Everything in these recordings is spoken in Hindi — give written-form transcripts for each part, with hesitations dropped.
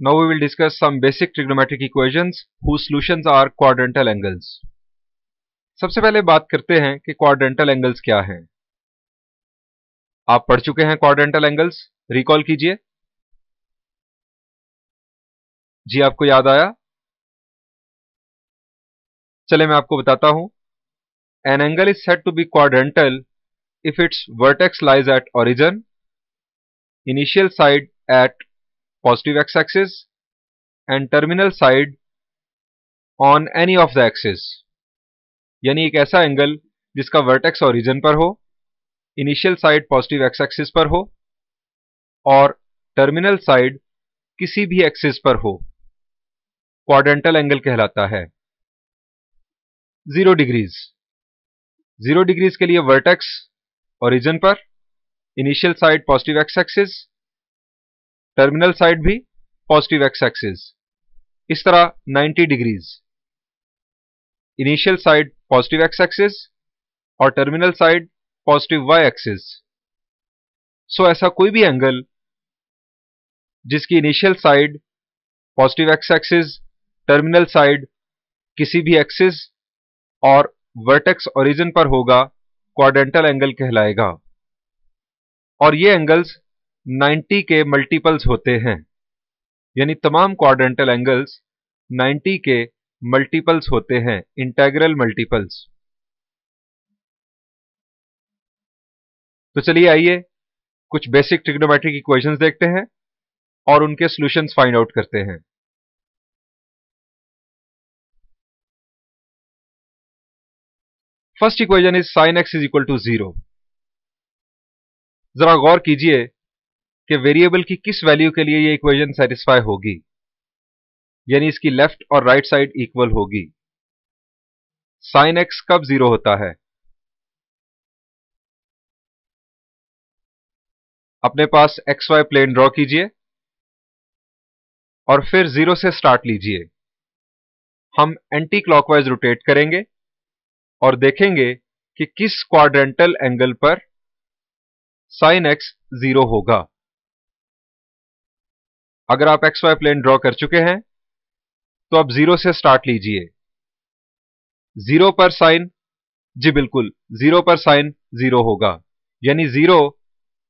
Now we will discuss some basic trigonometric equations whose solutions are quadrantal angles. सबसे पहले बात करते हैं कि quadrantal angles क्या हैं। आप पढ़ चुके हैं quadrantal angles, रिकॉल कीजिए। जी आपको याद आया? चले मैं आपको बताता हूं। An angle is said to be quadrantal if its vertex lies at origin, initial side at positive x-axis and terminal side on any of the axes. यानी एक ऐसा एंगल जिसका वर्टेक्स ओरिजिन पर हो, initial side positive X axis पर हो और टर्मिनल साइड किसी भी एक्सिस पर हो, क्वाड्रेंटल एंगल कहलाता है। 0 डिग्रीज। 0 डिग्रीज के लिए वर्टेक्स ओरिजिन पर, initial side positive X axis, terminal side भी पॉजिटिव एक्स एक्सिस। इस तरह 90 degrees, initial side positive X axis और terminal side positive Y axis. So ऐसा कोई भी एंगल जिसकी initial side positive X axis, terminal side किसी भी एक्सिस और वर्टेक्स ओरिजिन पर होगा, क्वाड्रेंटल एंगल कहलाएगा। और ये एंगल्स 90 के मल्टीपल्स होते हैं, यानी तमाम क्वाड्रेंटल एंगल्स 90 के मल्टीपल्स होते हैं, इंटेग्रल मल्टीपल्स। तो चलिए आइए कुछ बेसिक ट्रिग्नोमेट्रिक इक्वेशंस देखते हैं और उनके सॉल्यूशंस फाइंड आउट करते हैं। First equation is sin x is equal to 0। जरा गौर कीजिए कि वेरिएबल की किस वैल्यू के लिए ये इक्वेशन सेटिस्फाई होगी, यानी इसकी लेफ्ट और राइट साइड इक्वल होगी। sin x कब 0 होता है? अपने पास xy प्लेन ड्रॉ कीजिए और फिर 0 से स्टार्ट लीजिए। हम एंटी क्लॉकवाइज रोटेट करेंगे और देखेंगे कि किस क्वाड्रेंटल एंगल पर sin x 0 होगा। अगर आप xy प्लेन ड्रॉ कर चुके हैं तो अब 0 से स्टार्ट लीजिए। 0 पर साइन, जी बिल्कुल 0 पर साइन 0 होगा, यानी 0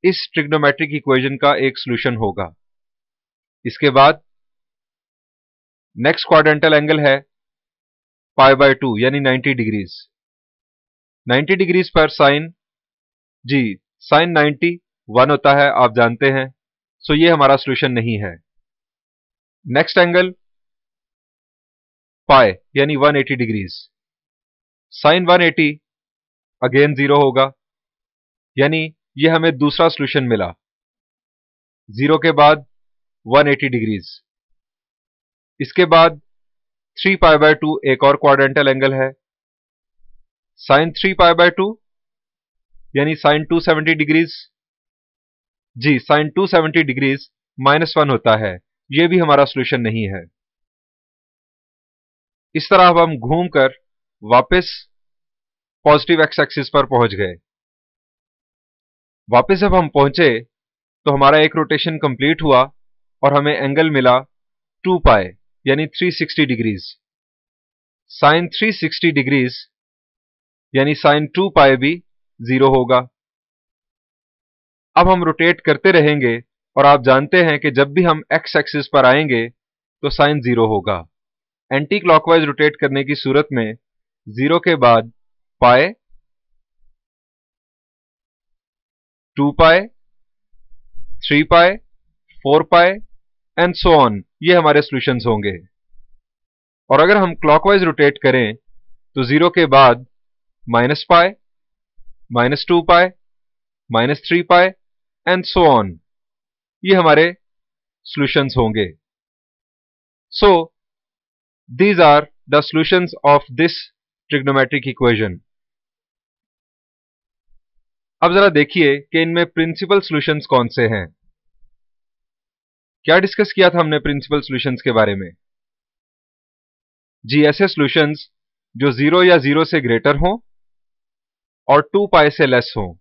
इस ट्रिग्नोमेट्रिक इक्वेशन का एक सॉल्यूशन होगा। इसके बाद नेक्स्ट क्वाड्रेंटल एंगल है π/2 यानी 90 डिग्रीज। 90 डिग्रीज पर साइन, जी साइन 90 1 होता है, आप जानते हैं, सो ये हमारा सॉल्यूशन नहीं है। नेक्स्ट एंगल पाई यानी 180 डिग्रीज। साइन 180 अगेन 0 होगा, यानी ये हमें दूसरा सॉल्यूशन मिला। 0 के बाद 180 डिग्रीज। इसके बाद 3π/2 एक और क्वाड्रेंटल एंगल है, साइन 3π/2 यानी साइन 270 डिग्रीज। जी साइन 270 डिग्रीज -1 होता है, यह भी हमारा सॉल्यूशन नहीं है। इस तरह अब हम घूमकर वापस पॉजिटिव एक्स एक्सिस पर पहुंच गए। वापस जब हम पहुंचे तो हमारा एक रोटेशन कंप्लीट हुआ और हमें एंगल मिला 2π यानी 360 डिग्रीज। साइन 360 डिग्रीज यानी साइन 2π भी 0 होगा। अब हम रोटेट करते रहेंगे और आप जानते हैं कि जब भी हम एक्स एक्सिस पर आएंगे तो साइन 0 होगा। एंटी क्लॉकवाइज रोटेट करने की सूरत में 0 के बाद पाई, 2π, 3π, 4π एंड सो ऑन, ये हमारे सॉल्यूशंस होंगे। और अगर हम क्लॉकवाइज रोटेट करें तो 0 के बाद -π, -2π, -3π एंड सो ऑन, ये हमारे सॉल्यूशंस होंगे। सो these are the solutions of this trigonometric equation. अब जरा देखिए कि इनमें प्रिंसिपल सॉल्यूशंस कौन से हैं। क्या डिस्कस किया था हमने प्रिंसिपल सॉल्यूशंस के बारे में? जी ऐसे सॉल्यूशंस जो 0 या 0 से ग्रेटर हों और 2π से लेस हों,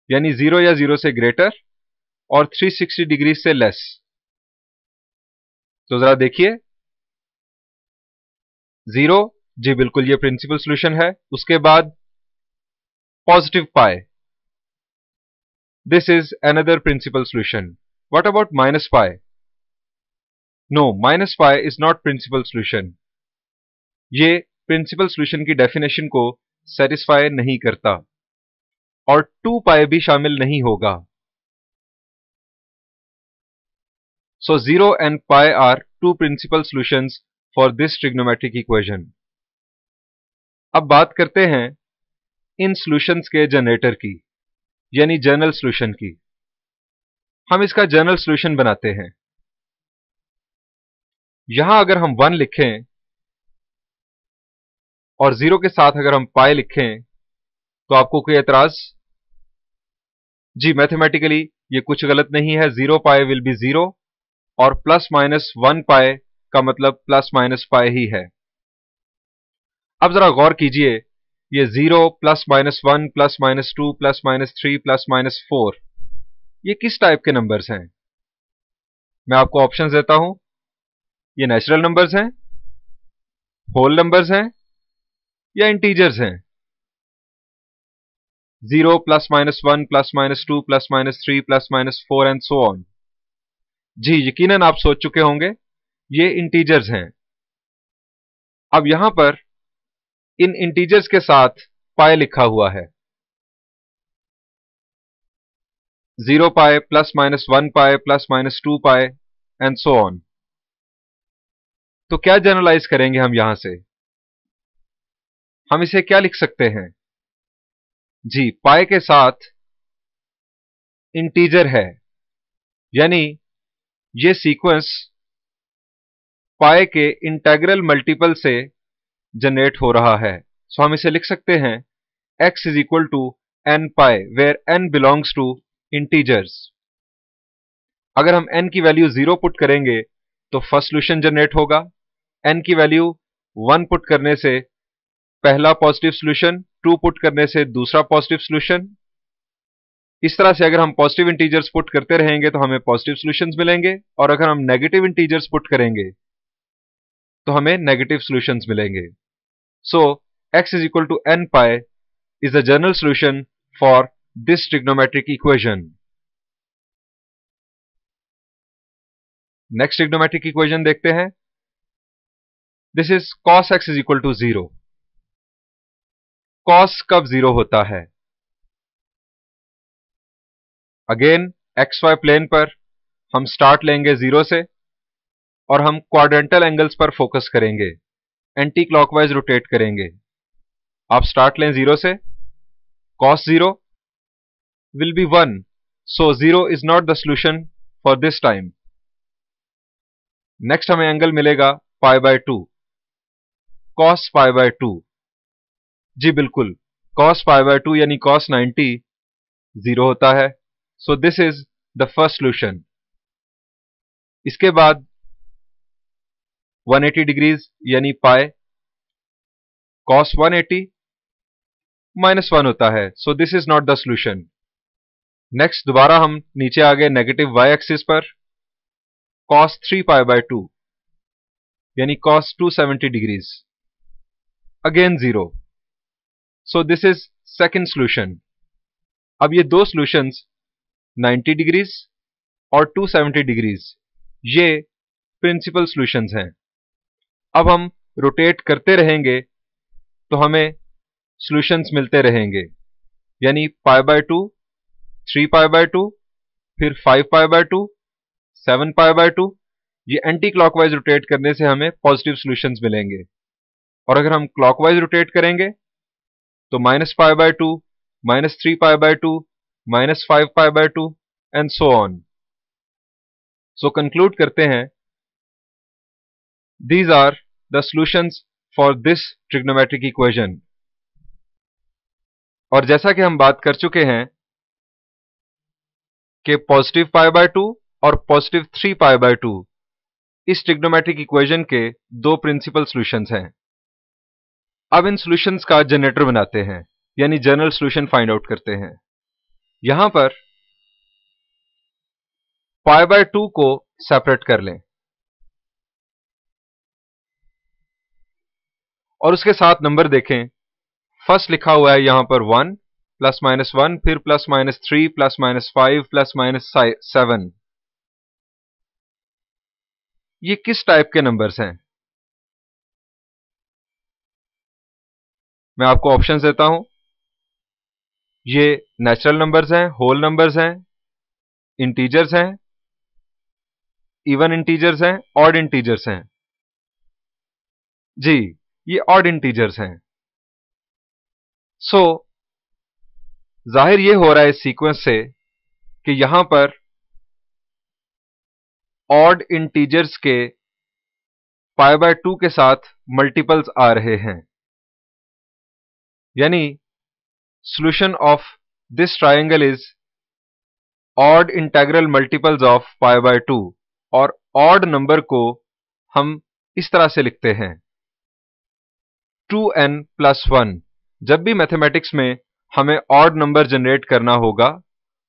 यानी 0 या 0 से ग्रेटर और 360 डिग्री से लेस। तो जरा देखिए, 0, जी बिल्कुल ये प्रिंसिपल सॉल्यूशन है। उसके बाद positive pi, this is another principal solution. What about minus pi? No, minus pi is not principal solution. ये प्रिंसिपल सॉल्यूशन की डेफिनेशन को सेटिस्फाई नहीं करता, और 2 पाई भी शामिल नहीं होगा। So 0 and pi are two principal solutions for this trigonometric equation. अब बात करते हैं इन सॉल्यूशंस के जनरेटर की, यानी जनरल सॉल्यूशन की। हम इसका जनरल सॉल्यूशन बनाते हैं। यहां अगर हम 1 लिखें और 0 के साथ अगर हम पाई लिखें तो आपको कोई एतराज? जी, मैथमेटिकली ये कुछ गलत नहीं है। 0 पाई विल बी 0 और प्लस माइनस 1 पाई का मतलब प्लस माइनस पाई ही है। अब जरा गौर कीजिए, ये 0 plus minus 1 plus minus 2 plus minus 3 plus minus 4, ये किस टाइप के नंबर्स हैं? मैं आपको ऑप्शंस देता हूं। ये नेचुरल नंबर्स हैं, होल नंबर्स हैं, या इंटीजर्स हैं? 0 plus minus 1 plus minus 2 plus minus 3 plus minus 4 and so on. जी, यकीनन आप सोच चुके होंगे, ये इंटीजर्स हैं। अब यहां पर इन इंटीजर्स के साथ पाई लिखा हुआ है। 0 pi plus minus 1 pi plus minus 2 pi and so on. तो क्या जनरलाइज करेंगे हम यहां से? हम इसे क्या लिख सकते हैं? जी, पाई के साथ इंटीजर है, यानी ये सीक्वेंस पाई के इंटेग्रल मल्टीपल से जनरेट हो रहा है। सो हम इसे लिख सकते हैं x is equal to n pi, where n belongs to integers. अगर हम n की वैल्यू 0 पुट करेंगे तो फर्स्ट सॉल्यूशन जनरेट होगा। n की वैल्यू 1 पुट करने से पहला पॉजिटिव सॉल्यूशन, 2 पुट करने से दूसरा पॉजिटिव सॉल्यूशन। इस तरह से अगर हम पॉजिटिव इंटीजर्स पुट करते रहेंगे तो हमें पॉजिटिव सॉल्यूशंस मिलेंगे, और अगर हम नेगेटिव इंटीजर्स पुट करेंगे तो हमें नेगेटिव सॉल्यूशंस मिलेंगे। सो x is equal to n pi is the general solution for this trigonometric equation. Next trigonometric equation देखते हैं। This is cos x is equal to 0. cos कब 0 होता है? अगेन xy प्लेन पर हम स्टार्ट लेंगे 0 से, और हम क्वाड्रेंटल एंगल्स पर फोकस करेंगे, एंटी क्लॉकवाइज रोटेट करेंगे। आप स्टार्ट लें 0 से, cos 0 will be 1, so 0 is not the solution for this time. Next हमें एंगल मिलेगा पाई बाय 2, cos पाई बाय 2। जी बिल्कुल, cos पाई बाय 2 यानी cos 90 0 होता है। So this is the first solution. इसके बाद 180 डिग्रीज यानी पाई, cos 180 माइनस 1 होता है। So this is not the solution. Next दोबारा हम नीचे आ गए नेगेटिव y एक्सिस पर, cos 3 पाई बाय 2 यानी cos 270 degrees, again 0। So this is second solution. अब ये दो सॉल्यूशंस 90 डिग्रीज और 270 डिग्रीज, ये प्रिंसिपल सॉल्यूशंस हैं। अब हम रोटेट करते रहेंगे तो हमें सॉल्यूशंस मिलते रहेंगे, यानी पाई बाय 2, 3 पाई बाय 2, फिर 5 पाई बाय 2, 7 पाई बाय 2। ये एंटी क्लॉकवाइज रोटेट करने से हमें पॉजिटिव सॉल्यूशंस मिलेंगे, और अगर हम क्लॉकवाइज रोटेट करेंगे तो minus pi by 2, minus 3 pi by 2, minus 5 pi by 2 and so on. So conclude करते हैं, these are the solutions for this trigonometric equation. और जैसा कि हम बात कर चुके हैं कि पॉजिटिव पाई बाय 2 और पॉजिटिव 3 पाई बाय 2 इस ट्रिग्नोमेट्रिक इक्वेशन के दो प्रिंसिपल सॉल्यूशंस हैं। अब इन सॉल्यूशंस का जनरेटर बनाते हैं, यानी जनरल सॉल्यूशन फाइंड आउट करते हैं। यहां पर पाई बाय 2 को सेपरेट कर लें, और उसके साथ नंबर देखें। फर्स्ट लिखा हुआ है यहां पर 1 प्लस माइनस 1, फिर plus minus 3 plus minus 5 plus minus 7। ये किस टाइप के नंबर्स हैं? मैं आपको ऑप्शंस देता हूं। ये नेचुरल नंबर्स हैं, होल नंबर्स हैं, इंटीजर्स हैं, इवन इंटीजर्स हैं, ऑड इंटीजर्स हैं। जी, ये ऑड इंटीजर्स हैं। सो जाहिर ये हो रहा है इस सीक्वेंस से कि यहां पर ऑड इंटीजर्स के पाई बाय 2 के साथ मल्टीपल्स आ रहे हैं, यानी solution of this triangle is odd integral multiples of pi by 2। और odd नंबर को हम इस तरह से लिखते हैं 2n plus 1। जब भी मैथमेटिक्स में हमें odd नंबर जनरेट करना होगा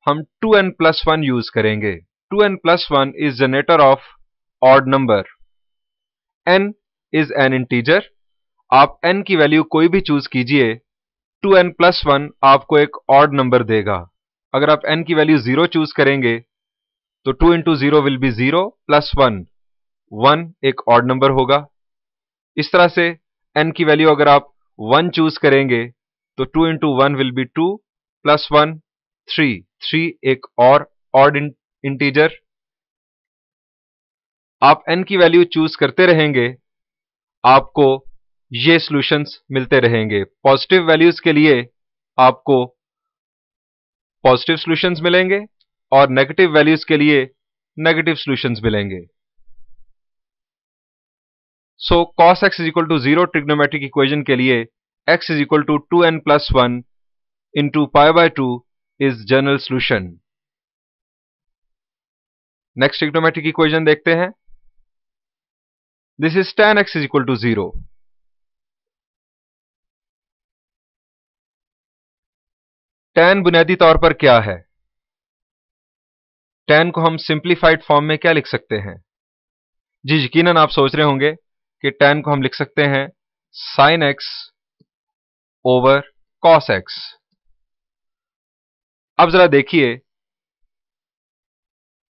हम 2n plus 1 यूज करेंगे। 2n plus 1 is generator of odd number। n is an integer। आप n की वैल्यू कोई भी चूज कीजिए, 2n plus 1 आपको एक ऑड नंबर देगा। अगर आप n की वैल्यू 0 चूज करेंगे तो 2 इंटू 0 विल बी 0 प्लस 1, 1 एक ऑड नंबर होगा। इस तरह से n की वैल्यू अगर आप 1 चूज करेंगे तो 2 इंटू 1 विल बी 2 प्लस 1, 3, 3 एक और ऑड इंटीजर। आप n की वैल्यू चूज करते रहेंगे, आपको ये सॉल्यूशंस मिलते रहेंगे। पॉजिटिव वैल्यूज के लिए आपको पॉजिटिव सॉल्यूशंस मिलेंगे और नेगेटिव वैल्यूज के लिए नेगेटिव सॉल्यूशंस मिलेंगे। So cos x is equal to 0 trigonometric equation के लिए x is equal to 2n plus 1 into pi by 2 is general solution. Next trigonometric equation देखते हैं। This is tan x is equal to 0। tan बुनियादी तौर पर क्या है? tan को हम सिंप्लीफाइड फॉर्म में क्या लिख सकते हैं? जी, यकीनन आप सोच रहे होंगे कि tan को हम लिख सकते हैं sin x over cos x। अब जरा देखिए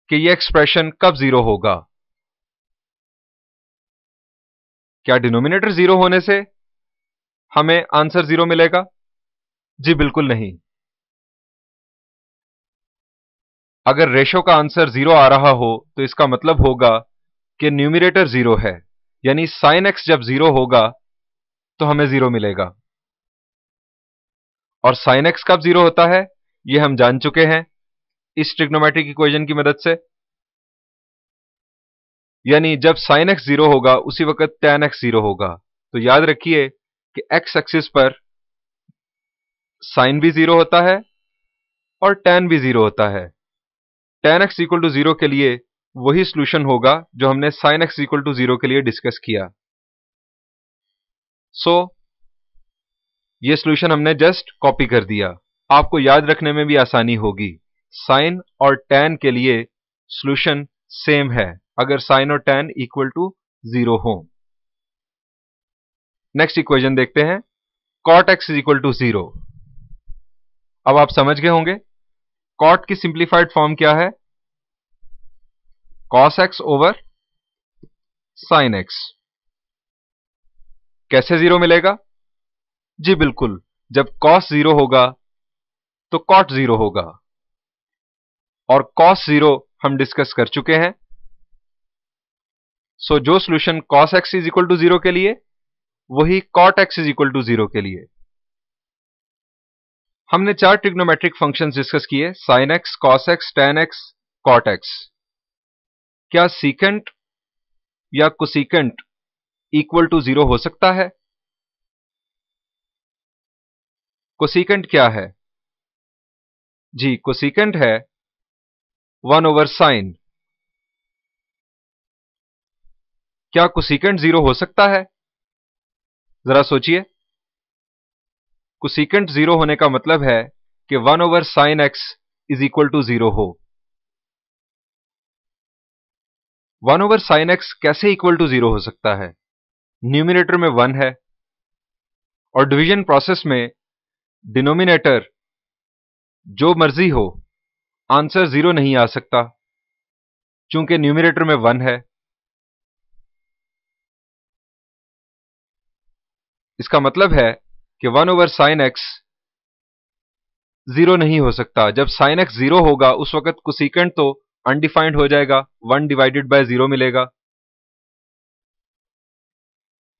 कि यह एक्सप्रेशन कब जीरो होगा। क्या डिनोमिनेटर जीरो होने से हमें आंसर जीरो मिलेगा? जी बिल्कुल नहीं। अगर रेशो का आंसर जीरो आ रहा हो तो इसका मतलब होगा कि न्यूमिनेटर जीरो है, यानी sin x जब जीरो होगा तो हमें जीरो मिलेगा। और sin x कब जीरो होता है यह हम जान चुके हैं इस ट्रिग्नोमेट्रिक इक्वेशन की मदद से, यानी जब sin x जीरो होगा उसी वक्त tan x जीरो होगा। तो याद रखिए कि x एक्सिस पर sin भी जीरो होता है और tan भी जीरो होता है। tan x equal to zero के लिए वही सॉल्यूशन होगा जो हमने sin x equal to zero के लिए डिस्कस किया। सो ये सॉल्यूशन हमने जस्ट कॉपी कर दिया, आपको याद रखने में भी आसानी होगी। sin और tan के लिए सॉल्यूशन सेम है अगर sin और tan इक्वल टू जीरो हो। नेक्स्ट इक्वेशन देखते हैं, cot x is equal to 0। अब आप समझ गए होंगे cot की सिंप्लीफाइड फॉर्म क्या है? cos x over sin x। कैसे जीरो मिलेगा? जी बिल्कुल, जब cos जीरो होगा तो cot जीरो होगा, और cos जीरो हम डिस्कस कर चुके हैं। सो जो solution cos x is equal to zero के लिए वही cot x is equal to zero के लिए। हमने चार ट्रिग्नोमेट्रिक फंक्शंस डिस्कस किए, sin x, cos x, tan x, cot x। क्या सीकेंट या कोसीकेंट इक्वल टू जीरो हो सकता है? कोसीकेंट क्या है? जी, कोसीकेंट है 1 ओवर साइन। क्या कोसीकेंट जीरो हो सकता है? जरा सोचिए। कोसीकेंट जीरो होने का मतलब है कि 1 over sine x is equal to zero हो। 1 ओवर साइन एक्स कैसे इक्वल टू जीरो हो सकता है? न्यूमिनेटर में 1 है और डिवीजन प्रोसेस में डिनोमिनेटर जो मर्जी हो, आंसर 0 नहीं आ सकता चूंकि न्यूमरेटर में 1 है। इसका मतलब है कि 1 ओवर साइन एक्स 0 नहीं हो सकता। जब साइन एक्स 0 होगा उस वक्त कोसेकेंट तो अनडिफाइंड हो जाएगा, 1 डिवाइडेड बाय 0 मिलेगा।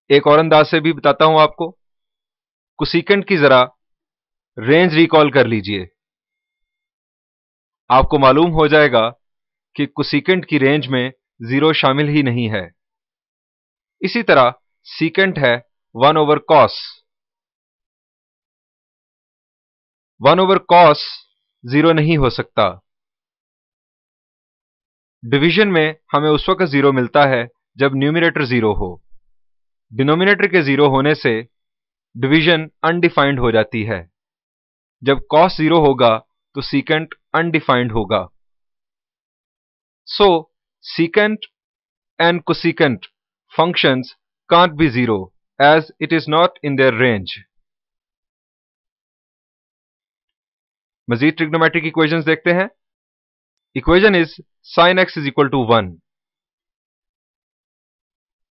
एक और अंदाज से भी बताता हूं आपको, कोसेकेंट की जरा रेंज रिकॉल कर लीजिए, आपको मालूम हो जाएगा कि कोसेकेंट की रेंज में 0 शामिल ही नहीं है। इसी तरह सीकेंट है 1 ओवर कॉस। 1 ओवर कॉस 0 नहीं हो सकता। डिवीजन में हमें उस वक्त 0 मिलता है जब न्यूमरेटर 0 हो। डिनोमिनेटर के 0 होने से डिवीजन अनडिफाइंड हो जाती है। जब कॉस 0 होगा तो सीकेंट अनडिफाइंड होगा। सो secant and cosecant functions can't be 0 as it is not in their range. मजीद ट्रिग्नोमेट्रिक इक्वेशंस देखते हैं। Equation is sin x is equal to 1।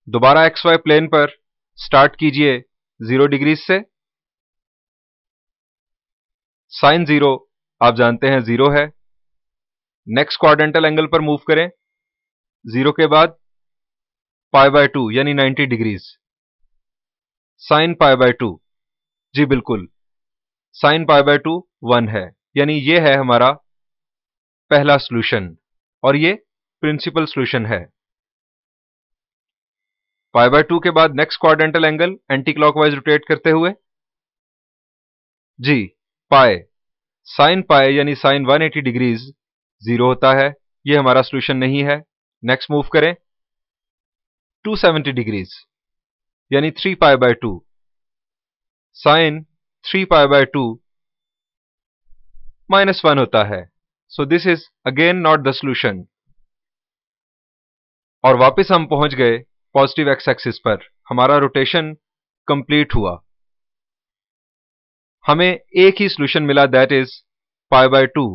दोबारा XY प्लेन पर स्टार्ट कीजिए 0 डिग्रीज से। साइन 0 आप जानते हैं 0 है। नेक्स्ट क्वाड्रेंटल एंगल पर मूव करें, 0 के बाद पाई बाय 2 यानी 90 डिग्रीज। साइन पाई बाय 2, जी बिल्कुल, साइन पाई बाय 2 1 है, यानी ये है हमारा पहला सॉल्यूशन और ये प्रिंसिपल सॉल्यूशन है। पाई बाय 2 के बाद next quadrantal angle anti clockwise rotate करते हुए, जी पाई, साइन पाई यानी साइन 180 डिग्रीज 0 होता है, ये हमारा सॉल्यूशन नहीं है। नेक्स्ट मूव करें 270 डिग्रीज यानी 3 pi by 2, sine 3 pi by 2 -1 होता है। So this is again not the solution. और वापस हम पहुंच गए पॉजिटिव एक्स एक्सिस पर, हमारा रोटेशन कंप्लीट हुआ। हमें एक ही सॉल्यूशन मिला, that is pi by 2।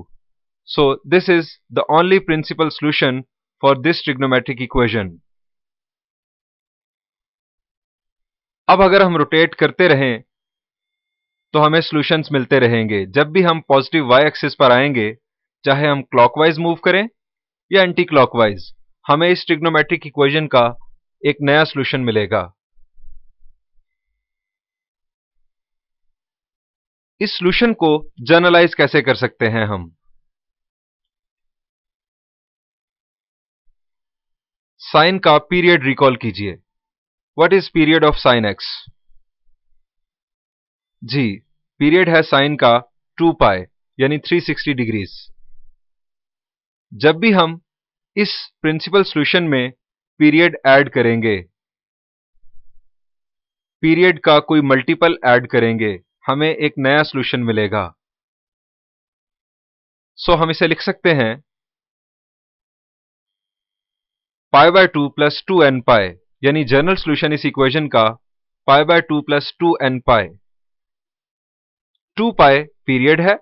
So this is the only principal solution for this trigonometric equation. अब अगर हम रोटेट करते रहें तो हमें सॉल्यूशंस मिलते रहेंगे। जब भी हम पॉजिटिव वाई एक्सिस पर आएंगे, चाहे हम क्लॉकवाइज मूव करें या एंटी क्लॉकवाइज, हमें इस ट्रिग्नोमेट्रिक इक्वेशन का एक नया सॉल्यूशन मिलेगा। इस सॉल्यूशन को जनरलाइज कैसे कर सकते हैं हम? साइन का पीरियड रिकॉल कीजिए। What is period of sine x? जी, पीरियड है साइन का 2 पाई यानी 360 डिग्रीज। जब भी हम इस प्रिंसिपल सॉल्यूशन में पीरियड ऐड करेंगे, पीरियड का कोई मल्टीपल ऐड करेंगे, हमें एक नया सॉल्यूशन मिलेगा। सो हम इसे लिख सकते हैं पाई बाय 2 प्लस 2n पाई, यानी जनरल सॉल्यूशन इस इक्वेशन का पाई by 2 plus 2n pi. 2 pi period है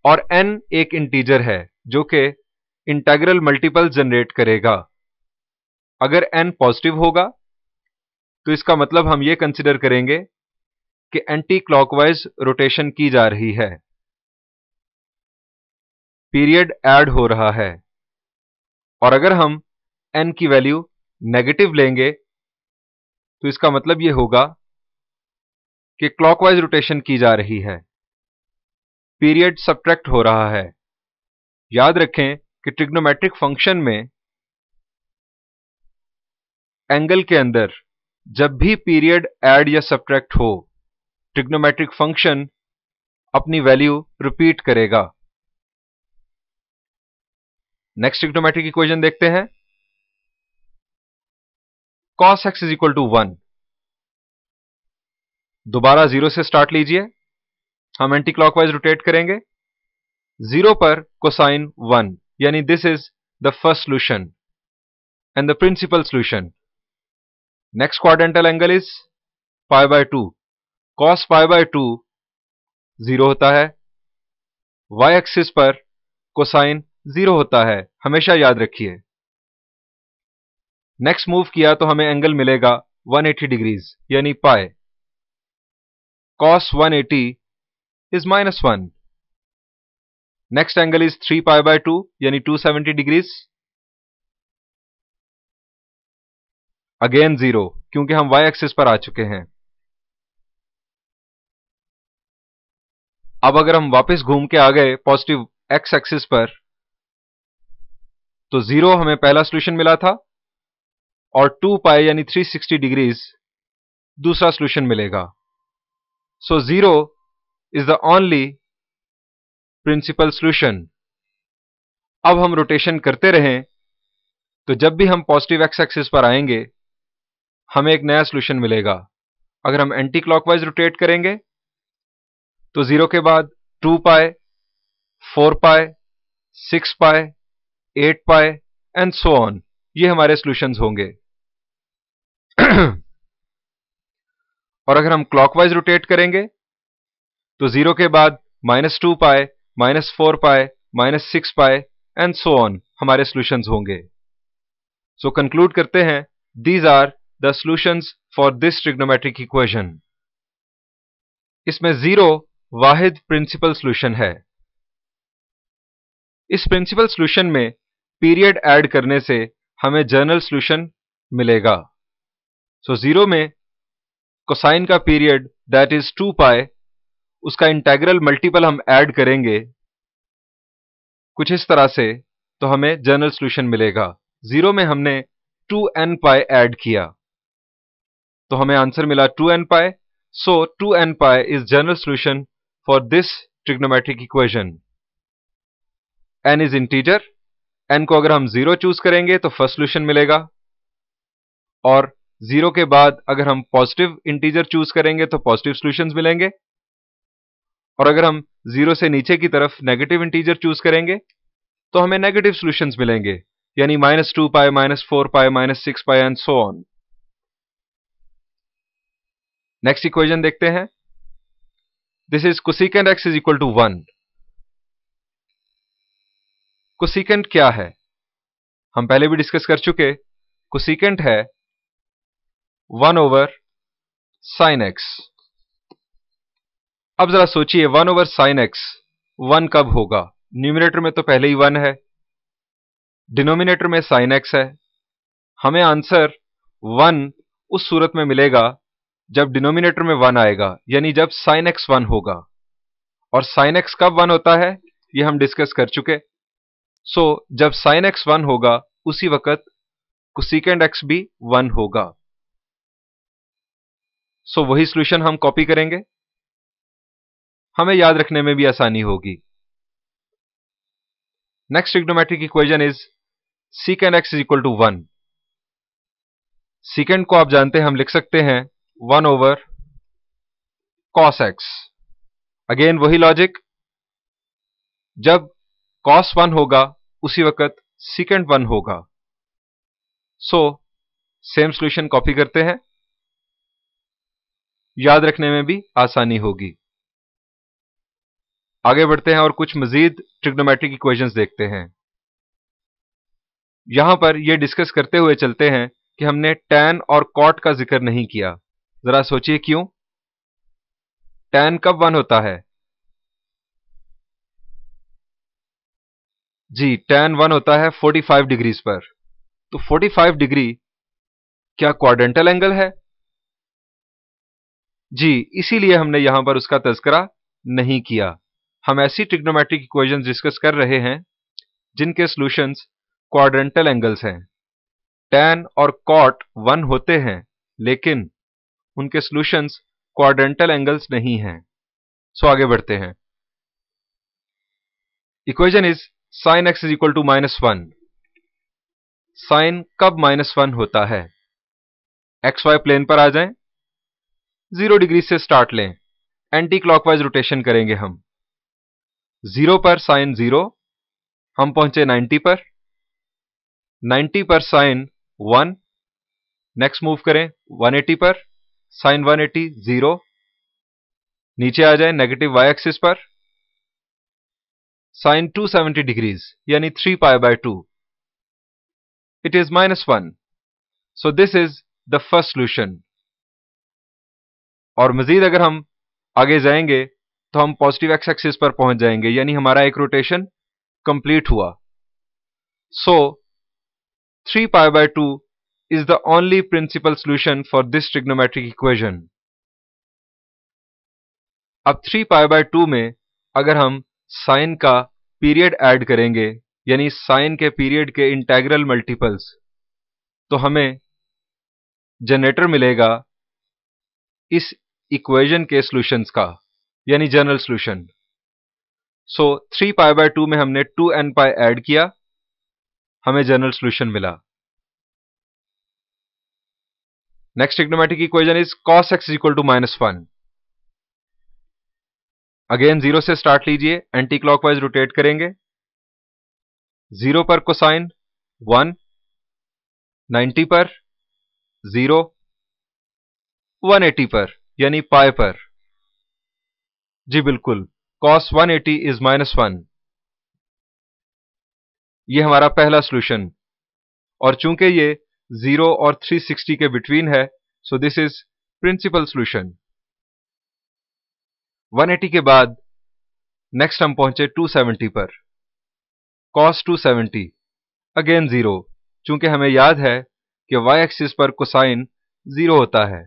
और n एक इंटीजर है जो कि इंटीग्रल मल्टीपल जनरेट करेगा। अगर n पॉजिटिव होगा तो इसका मतलब हम ये कंसिडर करेंगे कि एंटी क्लॉकवाइज रोटेशन की जा रही है, पीरियड ऐड हो रहा है। और अगर हम n की वैल्यू नेगेटिव लेंगे तो इसका मतलब यह होगा कि क्लॉकवाइज रोटेशन की जा रही है, पीरियड सब्ट्रैक्ट हो रहा है। याद रखें कि ट्रिग्नोमेट्रिक फंक्शन में एंगल के अंदर जब भी पीरियड ऐड या सब्ट्रैक्ट हो, ट्रिग्नोमेट्रिक फंक्शन अपनी वैल्यू रिपीट करेगा। नेक्स्ट ट्रिग्नोमेट्रिक इक्वेशन देखते हैं। cos x is equal to 1। दोबारा 0 से स्टार्ट लीजिए, हम एंटी क्लॉकवाइज रोटेट करेंगे। 0 पर कोसाइन 1, यानी this is the first solution and the principal solution. Next quadrantal angle is pi by 2, cos pi by 2 0 होता है, y एक्सिस पर कोसाइन 0 होता है, हमेशा याद रखिए। नेक्स्ट मूव किया तो हमें एंगल मिलेगा 180 डिग्रीज यानी पाई। cos 180 is -1। Next angle is 3 pi by 2 यानी 270 डिग्रीज, अगेन 0 क्योंकि हम y एक्सिस पर आ चुके हैं। अब अगर हम वापस घूम के आ गए पॉजिटिव x एक्सिस पर, तो 0 हमें पहला सॉल्यूशन मिला था और 2 पाई यानी 360 डिग्रीज दूसरा सॉल्यूशन मिलेगा। So 0 is the only principal solution. अब हम रोटेशन करते रहें तो जब भी हम पॉजिटिव x एक्सिस पर आएंगे हमें एक नया सॉल्यूशन मिलेगा। अगर हम एंटी क्लॉकवाइज रोटेट करेंगे तो 0 के बाद 2 pi, 4 pi, 6 pi, 8 pi and so on, ये हमारे सॉल्यूशंस होंगे। और अगर हम क्लॉकवाइज रोटेट करेंगे तो 0 के बाद -2 pi, -4 pi, -6 pi and so on हमारे सॉल्यूशंस होंगे। सो कंक्लूड करते हैं, these are the solutions for this trigonometric equation. इसमें 0 वाहिद प्रिंसिपल सॉल्यूशन है। इस प्रिंसिपल सॉल्यूशन में पीरियड ऐड करने से हमें जनरल सॉल्यूशन मिलेगा। सो 0 में कोसाइन का पीरियड दैट इज 2 पाई, उसका इंटेग्रल मल्टीपल हम ऐड करेंगे कुछ इस तरह से, तो हमें जनरल सॉल्यूशन मिलेगा। 0 में हमने 2n पाई ऐड किया तो हमें आंसर मिला 2n pi. So 2n pi is general solution for this trigonometric equation. n is integer, n को अगर हम 0 चूज करेंगे तो फर्स्ट सॉल्यूशन मिलेगा, और 0 के बाद अगर हम पॉजिटिव इंटीजर चूज करेंगे तो पॉजिटिव सॉल्यूशंस मिलेंगे, और अगर हम 0 से नीचे की तरफ नेगेटिव इंटीजर चूज करेंगे तो हमें नेगेटिव सॉल्यूशंस मिलेंगे, यानी -2 pi, -4 pi, -6 pi and so on. Next equation देखते हैं। This is cosecant x is equal to 1। Cosecant क्या है हम पहले भी डिस्कस कर चुके। कोसेकेंट है 1 ओवर साइन x। अब जरा सोचिए 1 ओवर साइन x 1 कब होगा? न्यूमरेटर में तो पहले ही 1 है, डिनोमिनेटर में साइन x है। हमें आंसर 1 उस सूरत में मिलेगा जब डिनोमिनेटर में 1 आएगा, यानी जब साइन x 1 होगा। और साइन x कब 1 होता है ये हम डिस्कस कर चुके। सो जब साइन x 1 होगा उसी वक्त कोसेकेंट x भी 1 होगा। सो वही सॉल्यूशन हम कॉपी करेंगे, हमें याद रखने में भी आसानी होगी। Next trigonometric equation is secant x is equal to 1। Second को आप जानते हैं, हम लिख सकते हैं 1 ओवर cos x। अगेन वही लॉजिक, जब cos 1 होगा उसी वक्त सेकेंड 1 होगा। सो सेम सॉल्यूशन कॉपी करते हैं, याद रखने में भी आसानी होगी। आगे बढ़ते हैं और कुछ मजीद ट्रिग्नोमेट्रिक इक्वेशंस देखते हैं। यहां पर यह डिस्कस करते हुए चलते हैं कि हमने tan और cot का जिक्र नहीं किया। जरा सोचिए क्यों? tan कब 1 होता है? जी, tan 1 होता है 45 डिग्रीज पर। तो 45 डिग्री क्या क्वाड्रेंटल एंगल है? जी, इसीलिए हमने यहां पर उसका तज़किरा नहीं किया। हम ऐसी ट्रिग्नोमेट्रिक इक्वेशंस डिस्कस कर रहे हैं जिनके सॉल्यूशंस क्वाड्रेंटल एंगल्स हैं। tan और cot 1 होते हैं लेकिन उनके सॉल्यूशंस क्वाड्रेंटल एंगल्स नहीं हैं। सो आगे बढ़ते हैं। Equation is sin x is equal to -1। Sine कब -1 होता है? XY प्लेन पर आ जाएं, 0 डिग्री से स्टार्ट लें, एंटी क्लॉकवाइज रोटेशन करेंगे हम। 0 पर साइन 0, हम पहुंचे 90 पर, 90 पर साइन 1, नेक्स्ट मूव करें 180 पर, साइन 180 0, नीचे आ जाए नेगेटिव वाई एक्सिस पर, साइन 270 डिग्रीज यानी 3 pi by 2, it is -1. So this is the first solution. और मजीद अगर हम आगे जाएंगे तो हम पॉजिटिव एक्स एक्सिस पर पहुंच जाएंगे, यानी हमारा एक रोटेशन कंप्लीट हुआ. सो 3 pi by 2 is the only principal solution for this trigonometric equation. अब 3 पाई बाय 2 में अगर हम साइन का पीरियड ऐड करेंगे, यानी साइन के पीरियड के इंटेग्रल मल्टीपल्स, तो हमें जनरेटर मिलेगा इस इक्वेशन के सॉल्यूशंस का, यानी general solution. So 3 pi by 2 में हमने 2n पाई ऐड किया, हमें जनरल सॉल्यूशन मिला. Next trigonometric equation is cos x equal to -1. Again 0 से स्टार्ट लीजिए, एंटी क्लॉकवाइज रोटेट करेंगे. 0 पर कोसाइन 1, 90 पर 0, 180 पर यानी पाई पर. जी बिल्कुल, cos 180 इज -1. ये हमारा पहला सॉल्यूशन, और चूंकि ये 0 और 360 के बिटवीन है, so this is principal solution. 180 के बाद नेक्स्ट हम पहुंचे 270 पर, cos 270 अगेन 0, चूंकि हमें याद है कि y एक्सिस पर कोसाइन 0 होता है.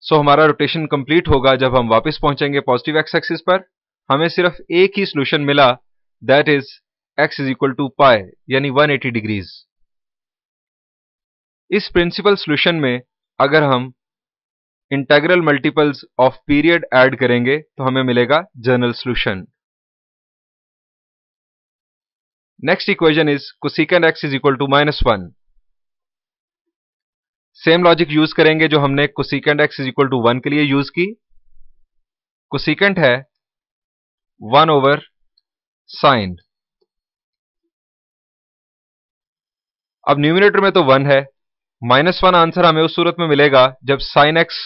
सो हमारा रोटेशन कंप्लीट होगा जब हम वापस पहुंचेंगे पॉजिटिव एक्स एक्सिस पर. हमें सिर्फ एक ही सॉल्यूशन मिला, that is x is equal to pi यानी 180 डिग्रीज. इस प्रिंसिपल सॉल्यूशन में अगर हम integral multiples of period add करेंगे तो हमें मिलेगा general solution. Next equation is cosecant x is equal to -1. Same logic use करेंगे जो हमने cosecant x is equal to 1 के लिए यूज की. कोसेकेंट है 1 ओवर साइन. अब न्यूमिनेटर में तो 1 है, -1 आंसर हमें उस सूरत में मिलेगा जब sin x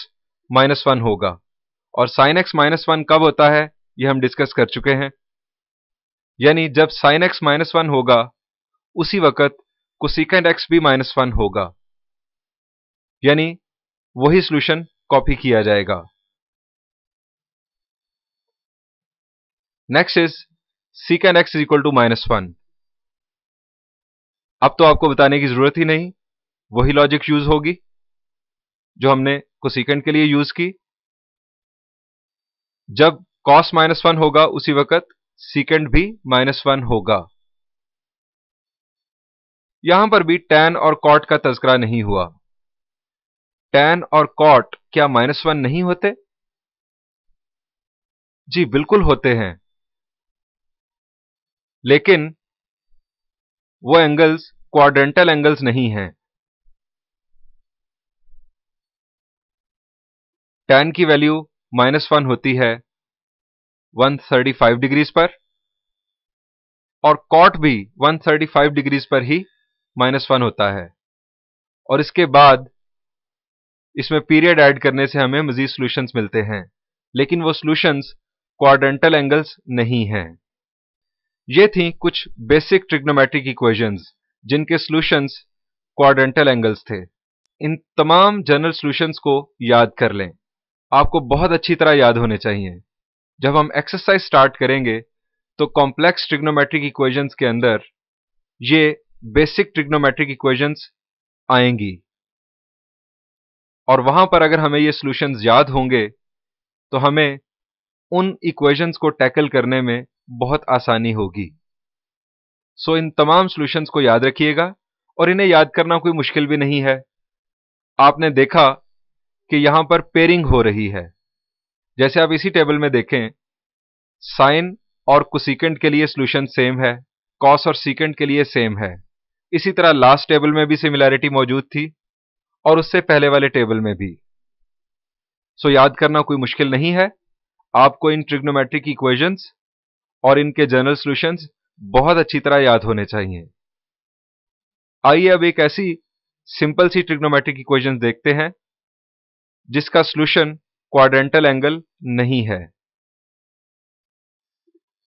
-1 होगा. और sin x -1 कब होता है यह हम डिस्कस कर चुके हैं, यानी जब sin x -1 होगा उसी वक्त कोसेकेंट x भी -1 होगा, यानी वही सॉल्यूशन कॉपी किया जाएगा. Next is secant x is equal to -1. अब तो आपको बताने की जरूरत ही नहीं, वही लॉजिक यूज होगी जो हमने कोसेकेंट के लिए यूज की. जब cos -1 होगा उसी वक्त secant भी -1 होगा. यहां पर भी tan और cot का तज़किरा नहीं हुआ. tan और cot क्या -1 नहीं होते? जी बिल्कुल होते हैं, लेकिन वो एंगल्स क्वाड्रेंटल एंगल्स नहीं हैं. tan की वैल्यू -1 होती है 135 डिग्रीज पर, और cot भी 135 डिग्रीज पर ही -1 होता है. और इसके बाद इसमें पीरियड ऐड करने से हमें मजीद सॉल्यूशंस मिलते हैं, लेकिन वो सॉल्यूशंस क्वाड्रेंटल एंगल्स नहीं हैं. ये थी कुछ बेसिक ट्रिग्नोमेट्रिक इक्वेशंस जिनके सॉल्यूशंस क्वाड्रेंटल एंगल्स थे. इन तमाम जनरल सॉल्यूशंस को याद कर लें, आपको बहुत अच्छी तरह याद होने चाहिए. जब हम एक्सरसाइज स्टार्ट करेंगे तो कॉम्प्लेक्स ट्रिग्नोमेट्रिक इक्वेशंस के अंदर ये बेसिक ट्रिग्नोमेट्रिक इक्वेशंस आएंगी, और वहां पर अगर हमें ये सॉल्यूशंस याद होंगे तो हमें उन इक्वेशंस को टैकल करने में बहुत आसानी होगी. सो इन तमाम सॉल्यूशंस को याद रखिएगा, और इन्हें याद करना कोई मुश्किल भी नहीं है. आपने देखा कि यहां पर पेयरिंग हो रही है. जैसे आप इसी टेबल में देखें, साइन और कोसेकेंट के लिए सॉल्यूशन सेम है, कॉस और सीकेंट के लिए सेम है. इसी तरह लास्ट टेबल में भी सिमिलैरिटी मौजूद थी, और उससे पहले वाले टेबल में भी. सो याद करना कोई मुश्किल नहीं है. आपको इन ट्रिग्नोमेट्रिक इक्वेशंस और इनके जनरल सॉल्यूशंस बहुत अच्छी तरह याद होने चाहिए. आइए अब एक ऐसी सिंपल सी ट्रिग्नोमेट्रिक इक्वेशंस देखते हैं जिसका सॉल्यूशन क्वाड्रेंटल एंगल नहीं है।